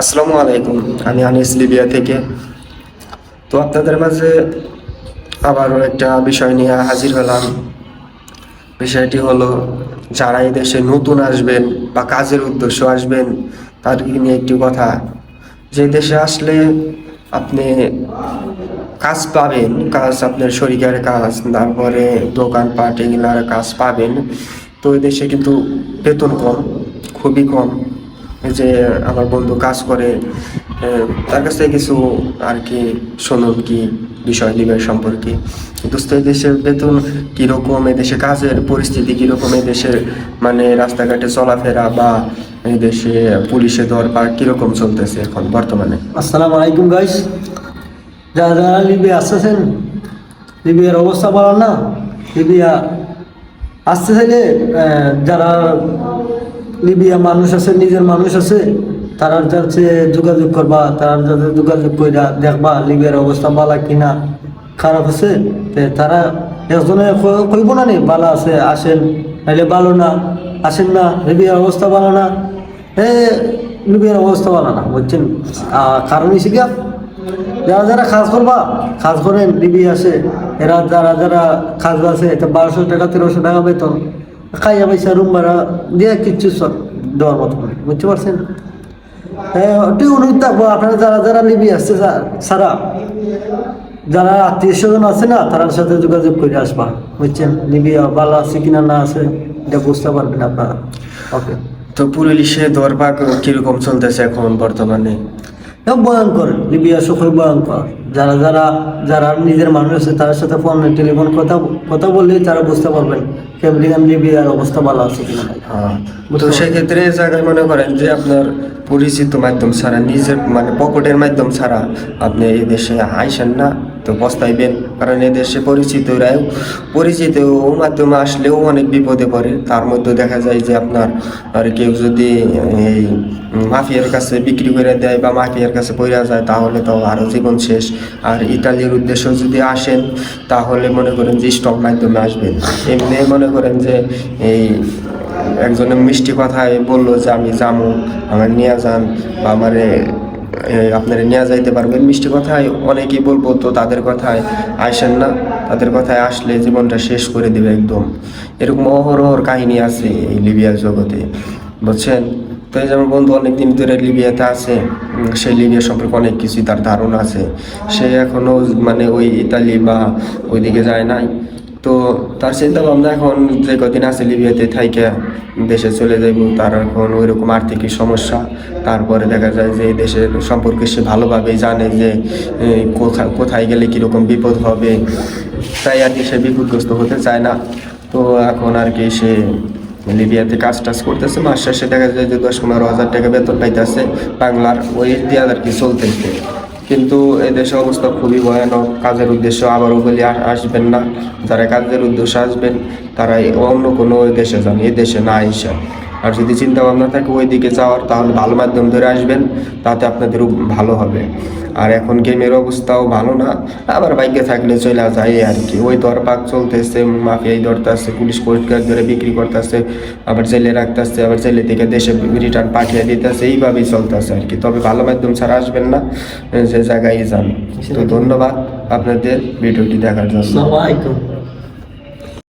আসসালামু আলাইকুম। আমি আনিস লিবিয়া থেকে। তো আপনাদের মাঝে আবারও একটা বিষয় নিয়ে হাজির হলাম। বিষয়টি হলো, যারা এই দেশে নতুন আসবেন বা কাজের উদ্দেশ্য আসবেন তাদেরকে নিয়ে একটি কথা। যে দেশে আসলে আপনি কাজ পাবেন, কাজ আপনার শরীরের কাজ, তারপরে দোকানপাট এগুলার কাজ পাবেন। তো এই দেশে কিন্তু বেতন কম, খুবই কম। এই যে আমার বন্ধু কাজ করে, তার কাছ থেকে কিছু আর কি শুনুন কি বিষয় লিবের সম্পর্কে। দোস্ত, এই দেশের বেতন কীরকম, এই দেশে কাজের পরিস্থিতি কীরকম, এই দেশের মানে রাস্তাঘাটে চলাফেরা বা এই দেশে পুলিশে ধরপাকড় কীরকম চলতেছে এখন বর্তমানে। আসসালামু আলাইকুম গাইস। যারা যারা লিবিয়া আসতেছেন, লিবিয়ার অবস্থা ভালো না। লিবিয়া আসতে চাইলে যারা লিবিয়া মানুষ আছে, নিজের মানুষ আছে, তারা যাচ্ছে যোগাযোগ করবা, তারা যাতে যোগাযোগ করে দেখবা লিবিয়ার অবস্থা ভালো কিনা খারাপ আছে। তারা একজনে কইব না নি ভালো আছে আসেন, নাইলে ভালো না আসেন না, লিবিয়ার অবস্থা ভালো না। লিবিয়ার অবস্থা ভালো না বুঝছেন। কারণ হিসেবে গিয়া যারা যারা কাজ করবা, কাজ করেন লিবিয়া আসে, এরা যারা যারা কাজ আছে, এটা 1200 টাকা 1300 টাকা বেতন, খাইয়া পয়সা রুম ভাড়া দিয়ে কিচ্ছু দেওয়ার মতো নয়, বুঝতে পারছেন। ওটি অনুরোধ থাকবো আপনারা যারা যারা লিবিয়া আসছে সারা যারা আত্মীয় স্বজন আছে না, তার সাথে যোগাযোগ করে আসবা, বুঝছেন। লিবিয়া ভালো আছে কিনা না আছে এটা বুঝতে পারবেন আপনারা। ওকে। তো পুলিশে ধরপাকড় কিরকম চলতেছে এখন বর্তমানে? ভয়ঙ্কর, লিবিয়া সকল ভয়ঙ্কর। যারা যারা যারা নিজের মানুষ আছে তার সাথে ফোনে টেলিফোন কথা কথা বললেই তারা বুঝতে পারবেন কেমন লিবিয়ার অবস্থা ভালো আছে কিনা। হ্যাঁ, তো সেক্ষেত্রে এই জায়গায় মনে করেন যে আপনার পরিচিত মাধ্যম ছাড়া, নিজের মানে পকেটের মাধ্যম ছাড়া আপনি এই দেশে আইসেন না, তো পস্তাইবেন। কারণ এই দেশে পরিচিত মাধ্যমে আসলেও অনেক বিপদে পড়ে। তার মধ্যে দেখা যায় যে আপনার আর কেউ যদি এই মাফিয়ার কাছে বিক্রি করে দেয় বা মাফিয়ার কাছে পড়ে যায়, তাহলে তো আরও জীবন শেষ। আর ইতালির উদ্দেশ্য যদি আসেন, তাহলে মনে করেন যে স্টক মাধ্যমে আসবেন। এমনি মনে করেন যে এই একজনের মিষ্টি কথায় বললো যে আমি যাবো, আমার নিয়ে যান বা আমারে আপনারা নিয়ে যাইতে পারবেন, মিষ্টি কথায় অনেকেই বলবো, তো তাদের কথায় আসেন না। তাদের কথায় আসলে জীবনটা শেষ করে দেবে একদম। এরকম অহরহর কাহিনী আছে এই লিবিয়ার জগতে, বুঝছেন। তো এই যে আমার বন্ধু অনেকদিন ধরে লিবিয়াতে আছে, সেই লিবিয়া সম্পর্কে অনেক কিছুই তার ধারণা আছে। সে এখনও মানে ওই ইতালি বা ওইদিকে যায় নাই। তো তার চিন্তা ভাবনা এখন যে কদিন আছে লিবিয়াতে থাইকে দেশে চলে যাইব। তার এখন ওই রকম আর্থিক সমস্যা, তারপরে দেখা যায় যে এই দেশের সম্পর্কে সে ভালোভাবেই জানে যে কোথায় গেলে কীরকম বিপদ হবে, তাই আর কি সে বিপদগ্রস্ত হতে চায় না। তো এখন আর কি সে লিবিয়াতে কাজ টাজ করতেছে, মাস শেষে দেখা যায় যে 10-15 হাজার টাকা বেতন পাইতেছে বাংলার, ওই দিয়ে আর কি চলতেছে। কিন্তু এই দেশের অবস্থা খুবই ভয়ানক। কাজের উদ্দেশ্য আবারও বলি আসবেন না। যারা কাজের উদ্দেশ্যে আসবেন তারা অন্য কোনো দেশে যান, এই দেশে না আইসা। আর যদি চিন্তা ভাবনা থাকে ওই দিকে যাওয়ার, তাহলে ভালো মাধ্যম ধরে আসবেন, তাতে আপনাদেরও ভালো হবে। আর এখন গেমের অবস্থাও ভালো না, আবার বাইকে থাকলে চলে যায় আর কি। ওই দরপাক চলতেছে, মাফিয়াই ধরতেছে, পুলিশ কোর্টকার ধরে বিক্রি করতেছে, আবার জেলে রাখতেছে, আবার জেলে থেকে দেশে রিটার্ন পাঠিয়ে দিতেছে, এইভাবেই চলতেছে আর কি। তবে ভালো মাধ্যম ছাড়া আসবেন না, যে জায়গায় যান। তো ধন্যবাদ আপনাদের ভিডিওটি দেখার জন্য। আসসালামু আলাইকুম।